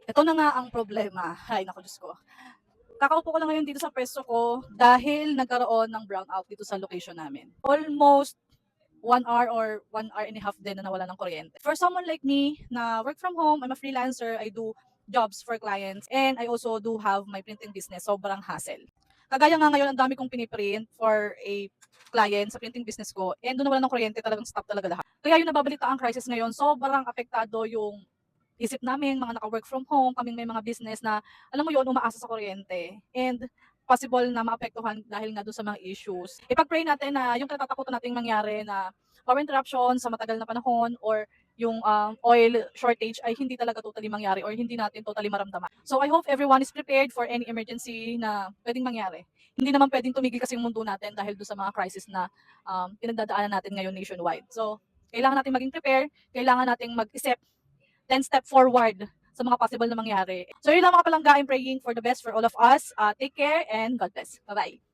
Ito na nga ang problema. Ay naku Diyos ko. Kakaupo ko lang ngayon dito sa puwesto ko dahil nagkaroon ng brownout dito sa location namin. Almost 1 hour or 1 hour and a half din na nawalan ng kuryente. For someone like me na work from home, I'm a freelancer, I do jobs for clients, and I also do have my printing business. Sobrang hassle. Kagaya nga ngayon, ang dami kong piniprint for a client sa printing business ko, and doon nawalan ng kuryente, talagang stop talaga lahat. Kaya yung nababalita ang crisis ngayon, sobrang apektado yung isip namin, mga naka-work from home, kaming may mga business na, alam mo yun, umaasa sa kuryente. And possible na maapektuhan dahil nga doon sa mga issues. Ipag-pray natin na yung katatakutan nating mangyari na power interruption sa matagal na panahon or yung oil shortage ay hindi talaga totally mangyari or hindi natin totally maramdaman. So I hope everyone is prepared for any emergency na pwedeng mangyari. Hindi naman pwedeng tumigil kasi yung mundo natin dahil doon sa mga crisis na pinagdadaanan natin ngayon nationwide. So kailangan natin maging prepare, kailangan nating mag-isip 10 step forward sa mga possible na mangyari. So yun lang mga palangga, I'm praying for the best for all of us. Take care and God bless. Bye-bye.